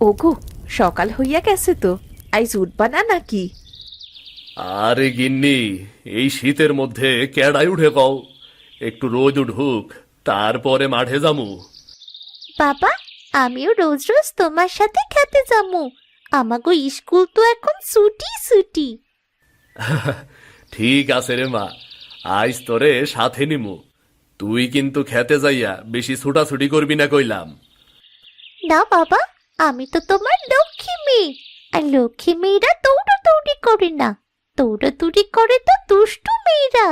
ওগো, সকাল হইয়া গেছে তো, আইজ উঠবা না নাকি? আরে গিন্নি, এই শীতের মধ্যে কেডাই উঠে কও? একটু রোদ উঠুক, তারপরে মাঠে যামু। বাবা, আমিও রোজ রোজ তোমার সাথে খেতে যাবো। আমাগো স্কুল তো এখন ছুটি ছুটি। ঠিক আছে রে মা, আজ তোরে সাথে নিমু। তুই কিন্তু খেতে যাইয়া বেশি ছুটাছুটি করবি না কইলাম। না বাবা, আমি তো তোমার লক্ষ্মী মেয়ে, আর লক্ষ্মী মেয়েরা দৌড়াদৌড়ি করে না, দৌড়াদৌড়ি করে তো দুষ্টু মেয়েরা।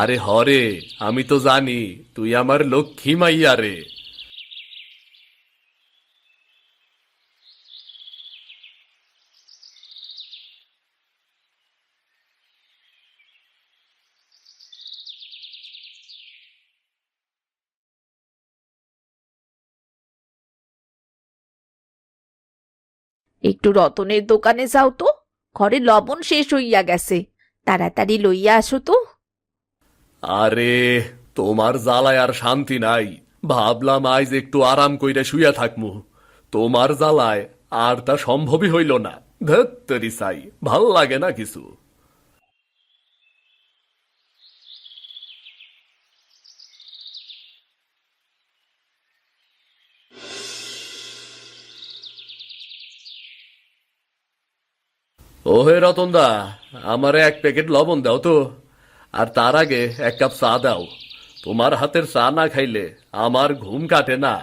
আরে হরে, আমি তো জানি তুই আমার লক্ষ্মী মাইয়া রে। একটু রতনের দোকানে যাও তো, ঘরে লবণ শেষ হইয়া গেছে, তাড়াতাড়ি লইয়া আসো তো। আরে, তোমার জ্বালায় আর শান্তি নাই। ভাবলাম আজ একটু আরাম কইরা শুইয়া থাকমু, তোমার জ্বালায় আর তা সম্ভবই হইল না। ধত্তরি সাই, ভাল লাগে না কিছু। ওহে রতনদা, আমারে এক প্যাকেট লবণ দাও তো, আর তার আগে এক কাপ চা দাও। তোমার হাতের চা না খাইলে আমার ঘুম কাটে না।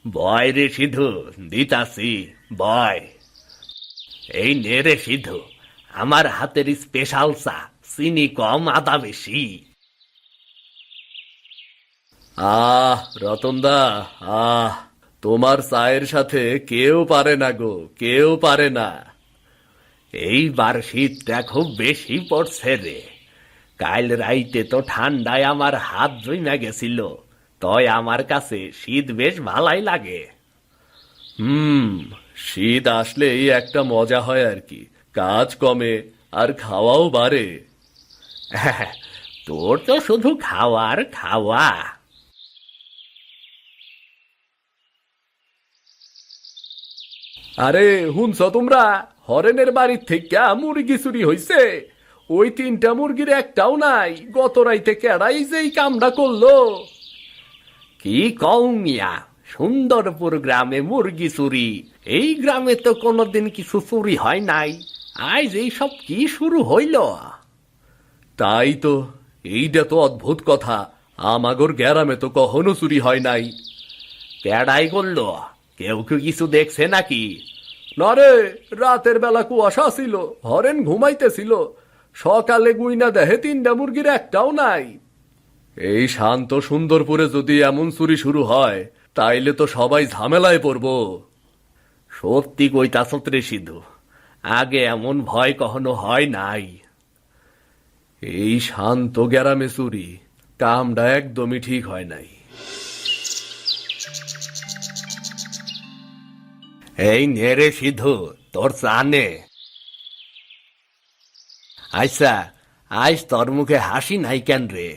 বয় রে সিধু, দিতাছি বয়। এই নে রে সিধু, আমার হাতের স্পেশাল চা, চিনি কম আদা বেশি। রতনদা, তোমার চায়ের সাথে কেউ পারে না গো, কেউ পারে না। এইবার শীতটা খুব বেশি পড়ছে রে। কাল রাইতে তো ঠান্ডায় আমার হাত জমে গেছিল, তয় আমার কাছে শীত বেশ ভালাই লাগে। শীত আসলেই একটা মজা হয় আর কি, কাজ কমে আর খাওয়াও বাড়ে। তোর তো শুধু খাওয়ার খাওয়া। আরে হুনছ তোমরা, হরেনের বাড়ির থেকে মুরগি চুরি হইছে। ওই 3টা মুরগির একটাও নাই। গত রাইতে কেডাই যেই কামটা করলো। কি কও মিয়া, সুন্দরপুর গ্রামে মুরগি চুরি? এই গ্রামে তো কোনোদিন কিছু চুরি হয় নাই, আজ এই সব কি শুরু হইল? তাই তো, এইটা তো অদ্ভুত কথা। আমাগর গ্রামে তো কখনো চুরি হয় নাই। কেডাই করলো? কেউ কেউ কিছু দেখছে নাকি? না রে, রাতের বেলা কুয়াশা ছিল, হরেন ঘুমাইতেছিল। সকালে গুইনা দেহে 3টা মুরগির একটাও নাই। এই শান্ত সুন্দরপুরে যদি এমন চুরি শুরু হয়, তাইলে তো সবাই ঝামেলায় পড়ব। সত্যি কইতাছ রে সিধু, আগে এমন ভয় কখনো হয় নাই। এই শান্ত গ্রামে চুরি, কামটা একদমই ঠিক হয় নাই। এই নেরে সিধু, তোর চানে। আচ্ছা, আজ তোর মুখে হাসি নাই কেন রে?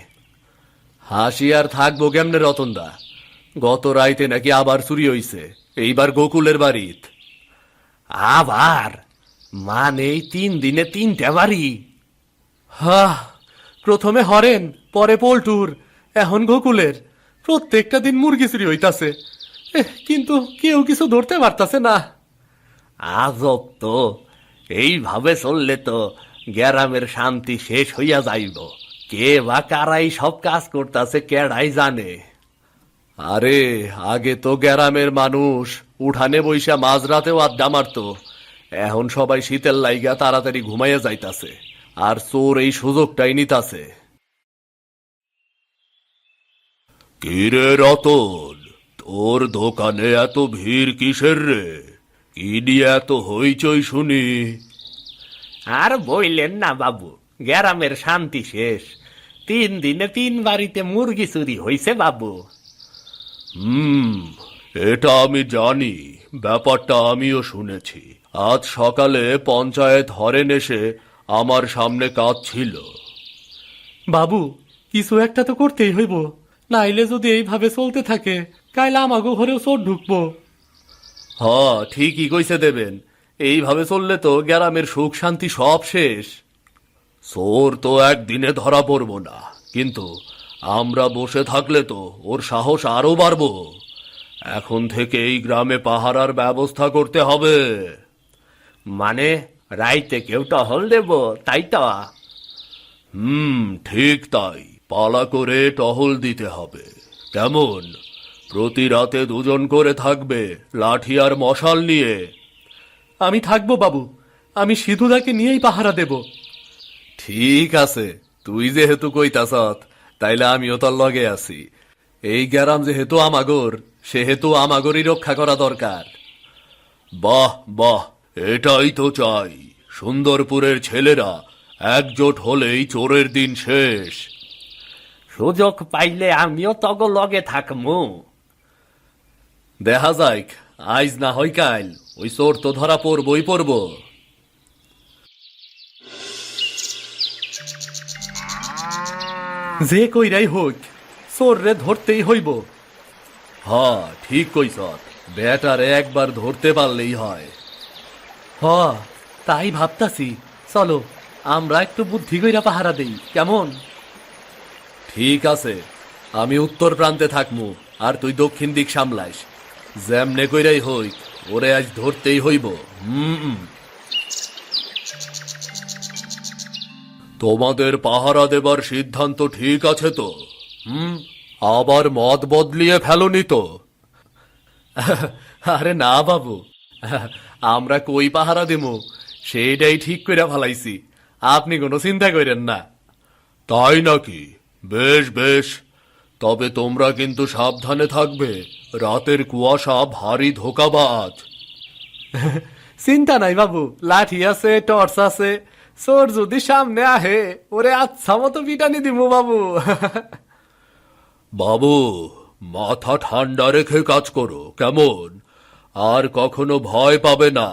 হাসি আর থাকবো কেমনে রতনদা? গত রাইতে নাকি আবার চুরি হইছে, এইবার গোকুলের বাড়িত। আবার? মানে এই 3 দিনে 3টা বাড়ি? প্রথমে হরেন, পরে পল্টুর, এখন গোকুলের। প্রত্যেকটা দিন মুরগি চুরি হইতাছে, কিন্তু কেউ কিছু ধরতে পারতাছে না। আজব তো, এইভাবে চললে তো গ্রামের শান্তি শেষ হইয়া যাইব। কে বা কারাই সব কাজ করতেছে কেডাই জানে। আরে, আগে তো গ্রামের মানুষ উঠানে বইসা মাঝরাতেও আড্ডা মারত। এখন সবাই শীতের লাইগা তাড়াতাড়ি ঘুমাইয়া যাইতাছে, আর চোর এই সুযোগটাই নিতাছে। কিরে রতন, তোর দোকানে এত ভিড় কিসের রে? কি নিয়ে এত হইচই শুনি? আর বইলেন না বাবু, গ্রামের শান্তি শেষ। 3 দিনে 3 বাড়িতে মুরগি চুরি হইছে বাবু। এটা আমি জানি, ব্যাপারটা আমিও শুনেছি। আজ সকালে পঞ্চায়েত হরেন এসে আমার সামনে কাজ ছিল। বাবু, কিছু একটা তো করতেই হইব, নাইলে যদি এইভাবে চলতে থাকে কাইলে আমাগো ঘরেও চোর ঢুকবো। হ, ঠিকই কইছে দেবেন। এইভাবে চললে তো গ্রামের সুখ শান্তি সব শেষ। চোর তো একদিনে ধরা পড়ব না, কিন্তু আমরা বসে থাকলে তো ওর সাহস আরো বাড়বো। এখন থেকে এই গ্রামে পাহারার ব্যবস্থা করতে হবে। মানে রাইতে কেউ টহল দেব, তাই তো? ঠিক তাই। পালা করে টহল দিতে হবে। কেমন? প্রতি রাতে দুজন করে থাকবে, লাঠি আর মশাল নিয়ে। আমি থাকবো বাবু, আমি সিধুদাকে নিয়েই পাহারা দেব। ঠিক আছে, তুই যেহেতু কইতাছত, তাইলে আমিও তোর লগে আছি। এই গ্রাম যেহেতু আমাগর, সেহেতু আমাগরই রক্ষা করা দরকার। বাহ বাহ, এটাই তো চাই। সুন্দরপুরের ছেলেরা একজোট হলেই চোরের দিন শেষ। সুযোগ পাইলে আমিও তগ লগে থাকমু। দেখা যাক, আইজ না হয় কাল ওই চোর তো ধরা পড়বই পড়ব। যে কইরাই হোক, চোররে ধরতেই হইব। হ্যাঁ, ঠিক কইছত। বেটারে একবার ধরতে পারলেই হয়। হ, তাই ভাবতাছি। চলো আমরা একটু বুদ্ধি কইরা পাহারা দেই, কেমন? ঠিক আছে, আমি উত্তর প্রান্তে থাকমু, আর তুই দক্ষিণ দিক সামলাইস। যেমনে কইরাই হইক, ওরে আজ ধরতেই হইব। তোমাদের পাহারা দেবার সিদ্ধান্ত ঠিক আছে তো? আবার মত বদলিয়ে ফেলনি তো? আরে না বাবু, আমরা কই পাহারা দেবো সেইটাই ঠিক কইরা ফেলাইছি। আপনি কোনো চিন্তা করেন না। তাই নাকি? বেশ বেশ, তবে তোমরা কিন্তু সাবধানে থাকবে। রাতের কুয়াশা ভারী ধোঁকাবাজ। চিন্তা নাই বাবু, লাঠি আছে, টর্চ আছে। চোর যদি সামনে আহে, ওরে আচ্ছা মতো পিটানি দিব বাবু। বাবু, মাথা ঠান্ডা রেখে কাজ করো, কেমন? আর কখনো ভয় পাবে না।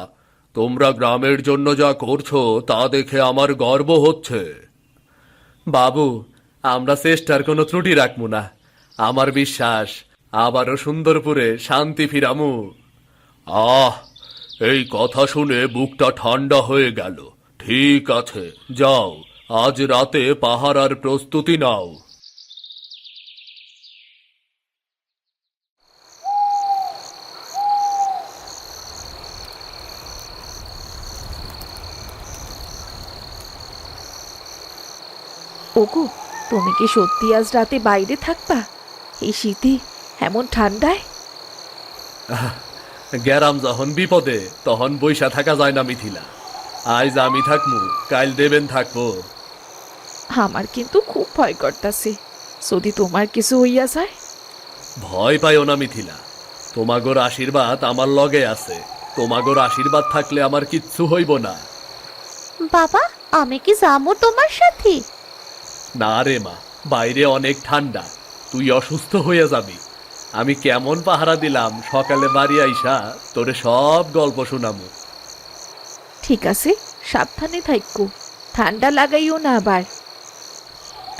তোমরা গ্রামের জন্য যা করছো তা দেখে আমার গর্ব হচ্ছে। বাবু, আমরা চেষ্টার কোনো ত্রুটি রাখবো না। আমার বিশ্বাস আবারও সুন্দরপুরে শান্তি ফিরামু। আহ, এই কথা শুনে বুকটা ঠান্ডা হয়ে গেল। ঠিক আছে, যাও, আজ রাতে পাহারার প্রস্তুতি নাও। ওগো, তুমি কি সত্যি আজ রাতে বাইরে থাকবা এই শীতে, এমন ঠান্ডায়? গ্যারাম যখন বিপদে তখন বইসা থাকা যায় না মিথিলা। আজ আমি থাকমু, কাল দেবেন থাকবো। আমার কিন্তু খুব ভয় করতাছে, যদি তোমার কিছু হইয়া যায়। ভয় পাইও না মিথিলা, তোমাগোর আশীর্বাদ আমার লগে আছে। তোমাগোর আশীর্বাদ থাকলে আমার কিচ্ছু হইব না। বাবা, আমি কি যাবো তোমার সাথে? না রে মা, বাইরে অনেক ঠান্ডা, তুই অসুস্থ হয়ে যাবি। আমি কেমন পাহারা দিলাম, সকালে বাড়ি আইসা তোরে সব গল্প শোনামু। ঠিক আছে, সাবধানে থাইকো, ঠান্ডা লাগাইও না আবার।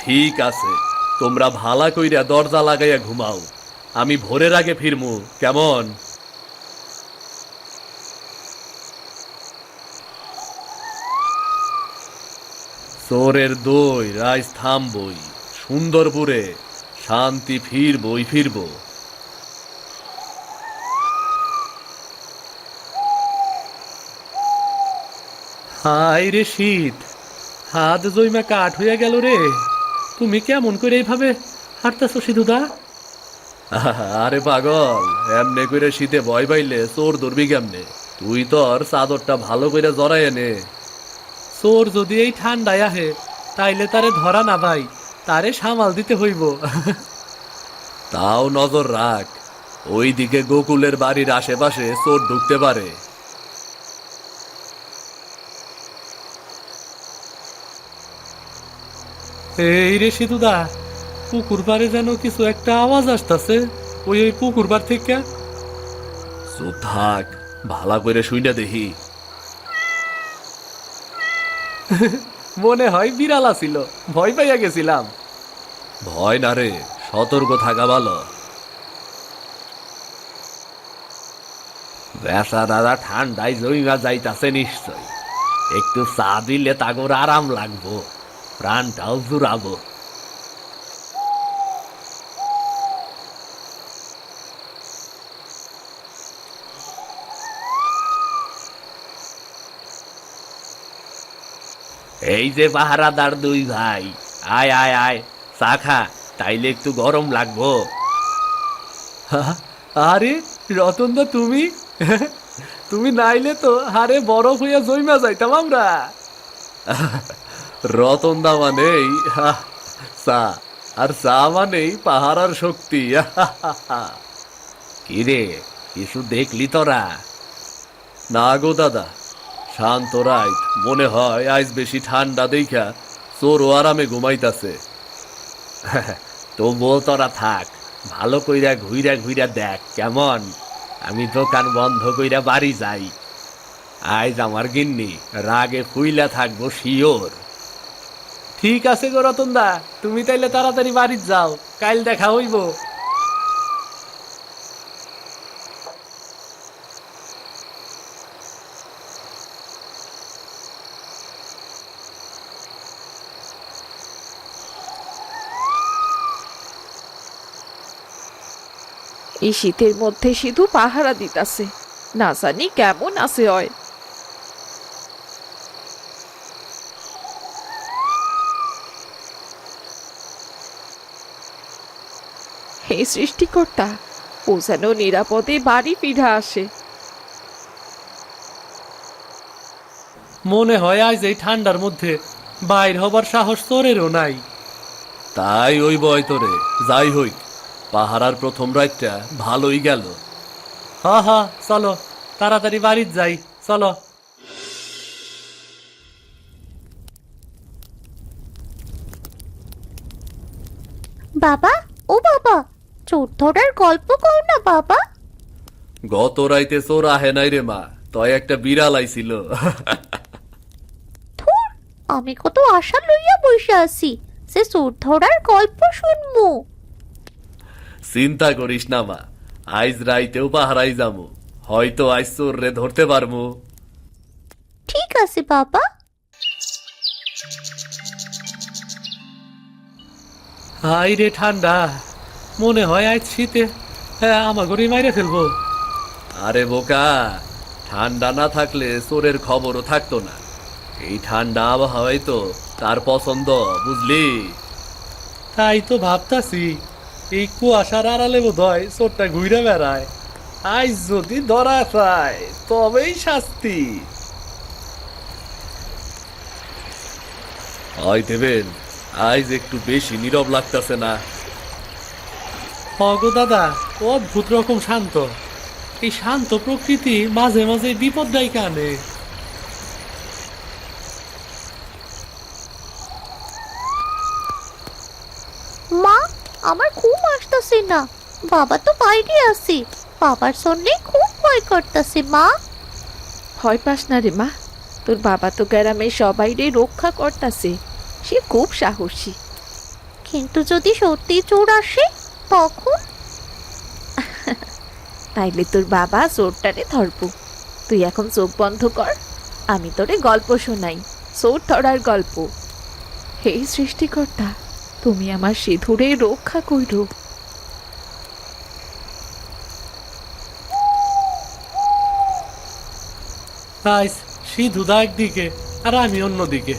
ঠিক আছে, তোমরা ভালা কইরা দরজা লাগাইয়া ঘুমাও। আমি ভোরের আগে ফিরমু, কেমন? চোরের দই রাইজ থামবই, সুন্দরপুরে শান্তি ফিরবই ফিরব। হাই রে শীত, হাত জইমা কাঠ হইয়া গেল রে। তুমি কেমন করে এইভাবে হাঁটতেছো সিধুদা? আরে পাগল, এমনে করে শীতে ভয় পাইলে চোর ধরবি কেমনে? তুই তোর চাদরটা ভালো করে জড়াই এনে। চোর যদি এই ঠান্ডায় আহে, তাইলে তারে ধরা না ভাই, তারে সামাল দিতে হইব। তাও নজর রাখ, ওই দিকে গোকুলের বাড়ির আশেপাশে চোর ঢুকতে পারে। এই রে সিধুদা, পুকুর পাড়ে যেন কিছু একটা আওয়াজ আসতেছে। ওই ওই পুকুর পাড় থেকে। চুপ থাক, ভালা করে শুইনা দেখি। মনে হয় বিড়াল ছিল, ভয় পাইয়া গেছিলাম। ভয় না রে, সতর্ক থাকা ভালো। বেচারারা ঠান্ডায় জমিয়া যাইতাছে নিশ্চয়। একটু চা দিলে তাগর আরাম লাগবো, প্রাণটাও জুড়াবো। এই যে পাহারাদার দুই ভাই, আয় আয় আয়, চা খা, তাইলে একটু গরম লাগবো। আরে রতনদা, তুমি তুমি নাইলে তো হারে বরফ হইয়া জইমা যাইতাম আমরা। রতনদা মানেই চা, আর চা মানেই পাহারার শক্তি। কিরে, কিছু দেখলি তোরা? না গো দাদা, শান্ত রাইত, মনে হয় আজ বেশি ঠান্ডা দেখা চোরও আরামে ঘুমাইতাছে। তবুও তোরা থাক, ভালো কইরা ঘুইরা ঘুইরা দেখ কেমন। আমি দোকান বন্ধ কইরা বাড়ি যাই। আজ আমার গিন্নি রাগে ফুইলা থাকবো শিওর। ঠিক আছে গো রতনদা, তুমি তাইলে তাড়াতাড়ি বাড়ি যাও, কাল দেখা হইব। এই শীতের মধ্যে শুধু পাহারা দিতাছে, না জানি কেমন আছে হয়। হে সৃষ্টিকর্তা, ও যেন নিরাপদে বাড়ি ফিরে আসে। মনে হয় আজ এই ঠান্ডার মধ্যে বাইর হবার সাহস তোরেরও নাই। তাই ওই বয় তোরে, যাই হইক পাহারার প্রথম রাতটা ভালোই গেল। হা হা, চলো তাড়াতাড়ি বাড়ির যাই, চলো। বাবা, ও বাবা, চোর ধরার গল্প কও না বাবা। গত রাইতে চোর আহে নাই রে মা, তয় একটা বিড়াল আইছিল। ধুর, আমি কত আশা লইয়া বসে আছি সে চোর ধরার গল্প শুনমু। চিন্তা করিস না মা, আইজ রাইতেও পাহারাই যামু, হয়তো আইজ চোর রে ধরতে পারমু। ঠিক আছে বাবা। হাই রে ঠান্ডা, মনে হয় আজ শীতে আমার ঘরে মাইরে ফেলবো। আরে বোকা, ঠান্ডা না থাকলে চোরের খবরও থাকতো না। এই ঠান্ডা আবহাওয়াই তো তার পছন্দ, বুঝলি? তাই তো ভাবতাছি, এই কুয়াশার আড়ালে বোধ হয় চোরটা ঘুরে বেড়ায়। আজ যদি ধরা খায় তবেই শাস্তি হয়। দেবেন, আজ একটু বেশি নীরব লাগতেছে না? অগো দাদা, অদ্ভুত রকম শান্ত। এই শান্ত প্রকৃতি মাঝে মাঝে বিপদ ডাইকা আনে। মা, আমার ঘুম আসতেছে না। বাবা তো বাইরে আছে, বাবার সন্ধ্যে খুব ভয় করতেছে মা। ভয় পাস না রে মা, তোর বাবা তো গ্রামে সবাইরে রক্ষা করতাছে, সে খুব সাহসী। কিন্তু যদি সত্যি চোর আসে তখন? তাইলে তোর বাবা চোরটারে ধরবো। তুই এখন চোখ বন্ধ কর, আমি তোরে গল্প শোনাই, চোর ধরার গল্প। হে সৃষ্টিকর্তা, তুমি আমার সিঁধুরে রক্ষা কইরো। আজ সিধুদা একদিকে আর আমি অন্যদিকে,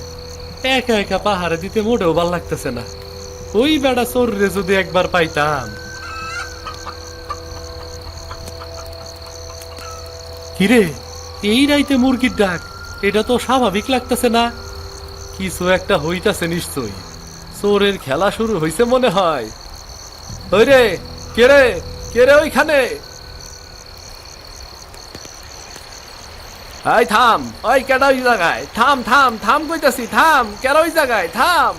একা একা পাহাড়ে দিতে মোটেও ভাল লাগতেছে না। ওই বেড়া চোররে যদি একবার পাইতাম। কিরে, এই রাইতে মুরগির ডাক, এটা তো স্বাভাবিক লাগতেছে না। কিছু একটা হইতাছে নিশ্চয়ই, চোরের খেলা শুরু হইছে মনে হয়। ওই রে, কে রে, কে রে ওইখানে? এই থাম, ওই কেডা ওই জায়গায়, থাম থাম থাম কইতাছি, থাম, কেডা ওই জায়গায়, থাম।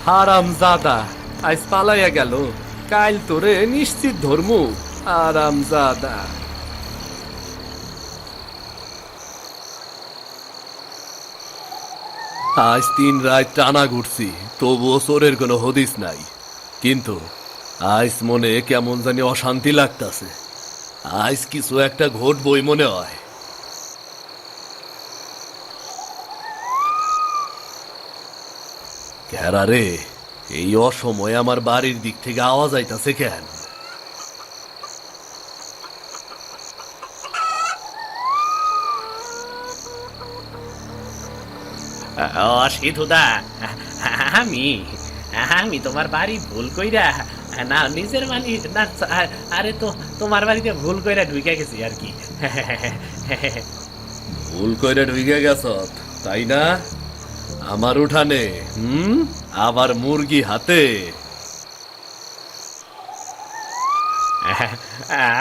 হারাম জাদা, আজ পালাইয়া গেল, কাল তোরে নিশ্চিত ধর্মু। আরাম জাদা। আজ 3 রাত টানা ঘুরছি, তবুও চোরের কোনো হদিস নাই। কিন্তু আজ মনে কেমন জানি অশান্তি লাগতাছে। আজ কিছু একটা ঘটবই মনে হয়। কেরা রে, এই অসময়ে আমার বাড়ির দিক থেকে আওয়াজ আইতাছে কেন? সিধুদা, আমি আমি তোমার বাড়ি ভুল কইরা, না নিজের বাড়ি না, আরে তো তোমার বাড়িতে ভুল কইরা ঢুকে গেছি আর কি। ভুল কইরা ঢুকে গেছ তাই না? আমার উঠানে আবার মুরগি হাতে।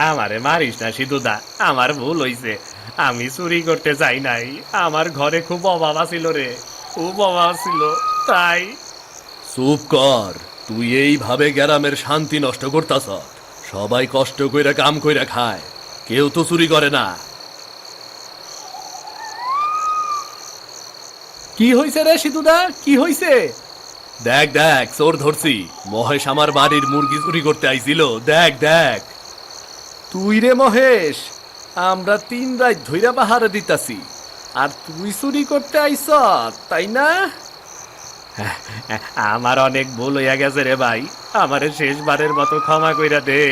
আমারে মারিস না সিধুদা, আমার ভুল হইছে। আমি চুরি করতে যাই নাই, আমার ঘরে খুব অভাব ছিল রে, খুব অভাব ছিল তাই। চুপ কর, তুই এইভাবে গ্রামের শান্তি নষ্ট করতাছ। সবাই কষ্ট কইরা কাম কইরা খায়, কেউ তো চুরি করে না। কি হইছে রে সিধুদা, কি হইছে? দেখ দেখ, চোর ধরছি। মহেশ আমার বাড়ির মুরগি চুরি করতে আইছিল, দেখ দেখ। তুই রে মহেশ, আমরা 3 রাত ধইরা পাহারা দিতাছি, আর তুই চুরি করতে আইছ তাই না? আমার অনেক ভুল হইয়া গেছে রে ভাই, আমারে শেষবারের মতো ক্ষমা কইরা দে।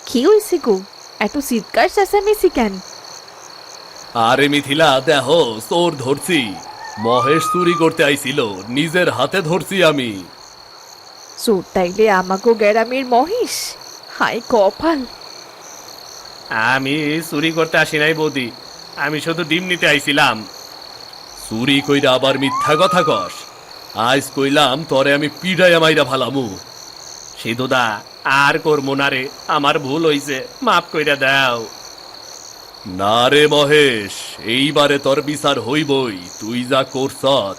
কি হয়েছে গো, এত চিৎকার চেঁচামেচি কেন? আরে মিথিলা, দেহ চোর ধরছি। মহেশ চুরি করতে আইছিল, নিজের হাতে ধরছি আমি। চোর তাইলে আমাগো গ্রামের মহিষ? হায় কপাল! আমি চুরি করতে আসি নাই বৌদি, আমি শুধু ডিম নিতে আইছিলাম। চুরি কইরা আবার মিথ্যা কথা কস? আজ কইলাম তরে আমি পিড়াইয়া মাইরা ভালামু। সিধুদা, আর করবো না রে, আমার ভুল হইছে, মাফ কইরা দাও। না রে মহেশ, এইবারে তোর বিচার হইবই। তুই যা করছত,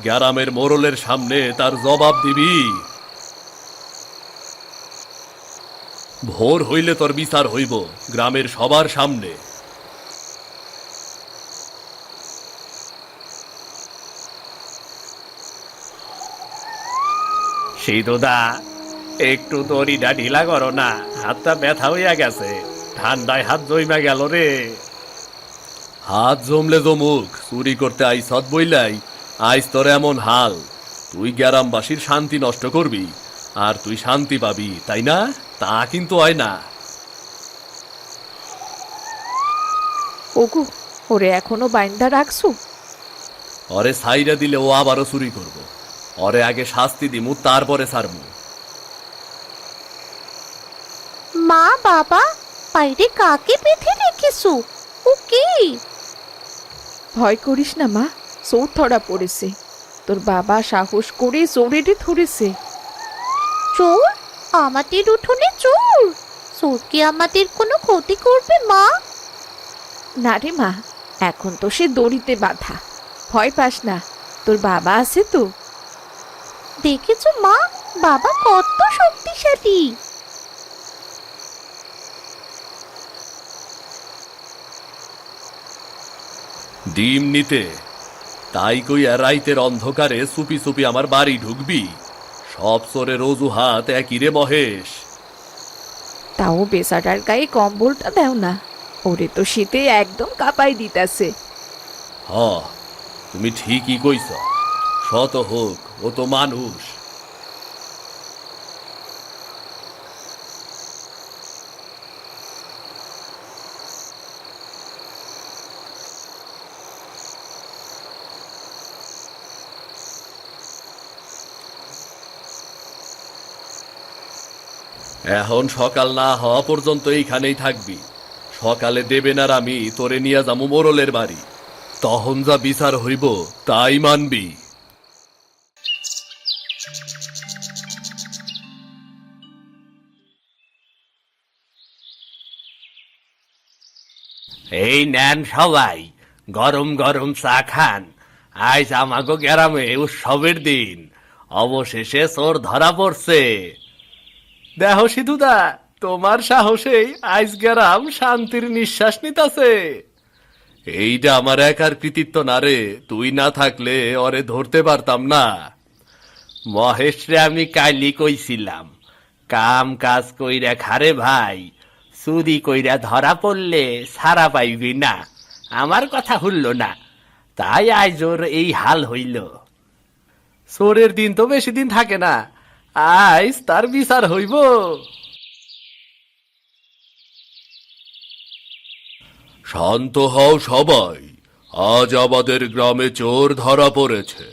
গ্রামের মোড়লের সামনে তার জবাব দিবি। ভোর হইলে তোর বিচার হইব, গ্রামের সবার সামনে। সিধুদা, একটু দড়িটা ঢিলা করো না, হাতটা ব্যথা হইয়া গেছে, ঠান্ডায় হাত জমা গেল রে। হাত জমলে জমুক, চুরি করতে আইসত বইলাই আইস তোর এমন হাল। তুই গ্রামবাসীর শান্তি নষ্ট করবি, আর তুই শান্তি পাবি তাই না? তা কিন্তু হয় না। ওগো, ওরে এখনো বাইন্দা রাখছো? ওরে সাইরা দিলে ও আবারও চুরি করব। ওরে আগে শাস্তি দিমু, তারপরে ছাড়মু। মা বাবা, বাইরে কাকে বেঁধে রেখেছো? ও কি? ভয় করিস না মা, চোর ধরা পড়েছে। তোর বাবা সাহস করে চোরেরই ধরেছে। চোর? আমাদের উঠোনে চোর? চোর কি আমাদের কোনো ক্ষতি করবে মা? না রে মা, এখন তো সে দড়িতে বাঁধা। ভয় পাস না, তোর বাবা আছে তো। দেখেছো মা, বাবা কত শক্তিশালী। ডিম নিতে তাই কইয়া রাইতের অন্ধকারে চুপি চুপি আমার বাড়ি ঢুকবি? সব চোরের অজুহাত একই রে মহেশ। তাও বেচারার গায়ে কম্বলটা দেও না, ওরে তো শীতে একদম কাঁপাই দিতাছে। হ, তুমি ঠিকই কইছ। শত হোক, ও তো মানুষ। এখন সকাল না হওয়া পর্যন্ত এইখানেই থাকবি। সকালে দেবেন আর আমি তোরে নিয়ে যাবো মোরলের বাড়ি। তখন যা বিচার হইব তাই মানবি। এই নেন সবাই, গরম গরম চা খান। আজ আমাগো গ্রামে উৎসবের দিন, অবশেষে চোর ধরা পড়ছে। দেহ সিধুদা, তোমার সাহসেই আজ গ্রাম শান্তির নিঃশ্বাস নিতাছে। এইটা আমার একার কৃতিত্ব না রে, তুই না থাকলে ওরে ধরতে পারতাম না। মহেশরে আমি কাইলি কইছিলাম, কাম কাজ কইরা খারে ভাই, চুরি কইরা ধরা পড়লে সারা পাইবি না। আমার কথা হইল না, তাই আজ ওর এই হাল হইল। চোরের দিন তো বেশি দিন থাকে না, আইস তার বিচার হইব। শান্ত হও সবাই, আজ আমাদের গ্রামে চোর ধরা পড়েছে,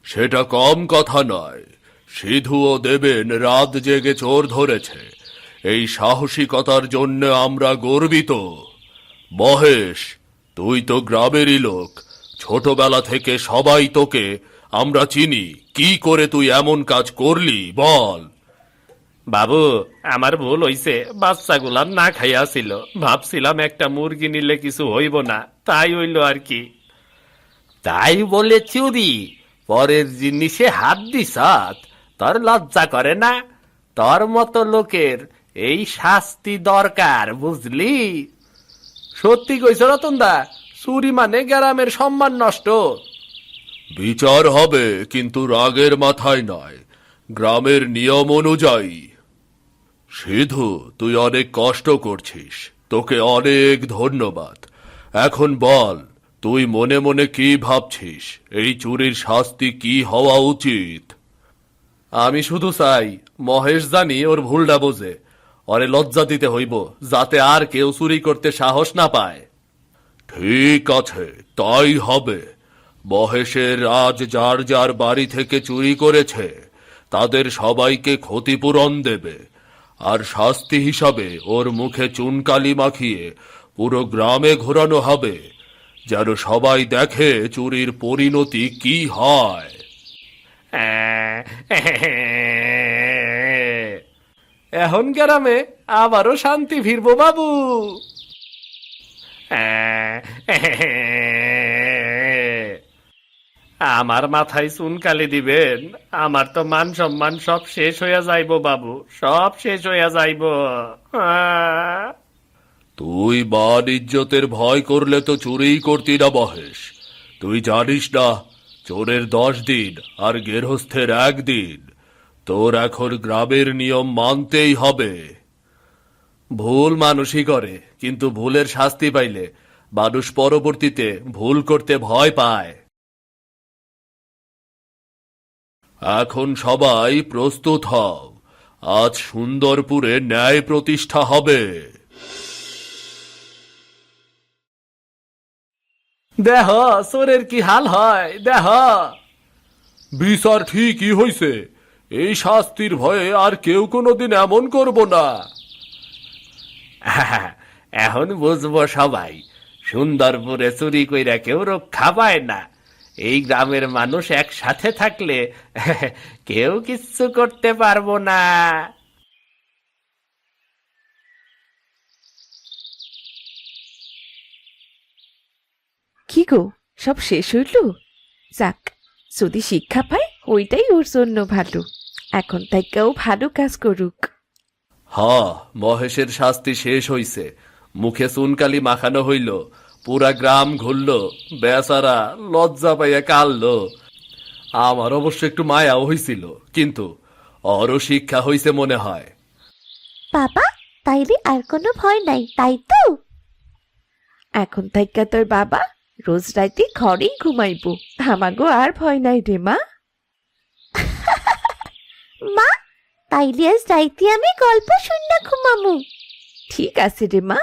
সেটা কম কথা নয়। সিধু ও দেবেন রাত জেগে চোর ধরেছে, এই সাহসিকতার জন্য আমরা গর্বিত। মহেশ, তুই তো গ্রামেরই লোক, ছোটবেলা থেকে সবাই তোকে আমরা চিনি, কি করে তুই এমন কাজ করলি বল। বাবু, আমার ভুল হইছে, বাচ্চাগুলা না খাইয়াছিল, ভাবছিলাম একটা মুরগি নিলে কিছু হইব না, তাই হইল আর কি। তাই বলে চুরি, পরের জিনিসে হাত দিসাত, তোর লজ্জা করে না? তোর মতো লোকের এই শাস্তি দরকার, বুঝলি? সত্যি কইছ রতনদা, চুরি মানে গ্রামের সম্মান নষ্ট। বিচার হবে, কিন্তু রাগের মাথায় নয়, গ্রামের নিয়ম অনুযায়ী। সিধু, তুই অনেক কষ্ট করছিস, তোকে অনেক ধন্যবাদ। এখন বল, তুই মনে মনে কি ভাবছিস, এই চুরির শাস্তি কি হওয়া উচিত? আমি শুধু চাই মহেশ জানি ওর ভুলটা বোঝে, ওরে লজ্জা দিতে হইব, যাতে আর কেউ চুরি করতে সাহস না পায়। ঠিক আছে, তাই হবে। মহেশের আজ যার যার বাড়ি থেকে চুরি করেছে তাদের সবাইকে ক্ষতিপূরণ দেবে, আর শাস্তি হিসাবে ওর মুখে চুনকালি মাখিয়ে পুরো গ্রামে ঘোরানো হবে, যেন সবাই দেখে চুরির পরিণতি কি হয়। এখন গ্রামে আবারও শান্তি ফিরবো বাবু। আমার মাথায় চুনকালি দিবেন? আমার তো মান সম্মান সব শেষ হইয়া যাইব বাবু, সব শেষ হইয়া যাইব। তুই মান ইজ্জতের ভয় করলে তো চুরিই করতি না মহেশ। তুই জানিস না, চোরের 10 দিন আর গেরস্থের 1 দিন। তোর এখন গ্রামের নিয়ম মানতেই হবে। ভুল মানুষই করে, কিন্তু ভুলের শাস্তি পাইলে মানুষ পরবর্তীতে ভুল করতে ভয় পায়। এখন সবাই প্রস্তুত হও, আজ সুন্দরপুরে ন্যায় প্রতিষ্ঠা হবে। দেহ চোরের কি হাল হয়, দেহ। বিচার ঠিকই হইছে, এই শাস্তির ভয়ে আর কেউ কোনোদিন এমন করব না। এখন বুঝবো সবাই, সুন্দরপুরে চুরি কইরা কেউ রক্ষা পায় না। এই গ্রামের মানুষ একসাথে থাকলে কেউ কিচ্ছু করতে পারবো না। কি গো, সব শেষ হইল? যাক, যদি শিক্ষা পায় ওইটাই ওর জন্য ভালো। এখন থেকেও ভালো কাজ করুক। হ্যাঁ, মহেশের শাস্তি শেষ হইছে, মুখে চুনকালি মাখানো হইল, পুরা গ্রাম ঘুরল, বেচারা লজ্জা পাইয়া কাঁদল। আমার অবশ্য একটু মায়াও হইছিল, কিন্তু অরও শিক্ষা হইছে মনে হয়। বাবা, তাইলে আর কোনো ভয় নাই, তাই তো? এখন থেকে তোর বাবা রোজ রাইতে ঘরেই ঘুমাইবো, আমাগো আর ভয় নাই রে মা। মা, তাইলে আজ রাইতে আমি গল্প শুননা ঘুমামু। ঠিক আছে রে মা।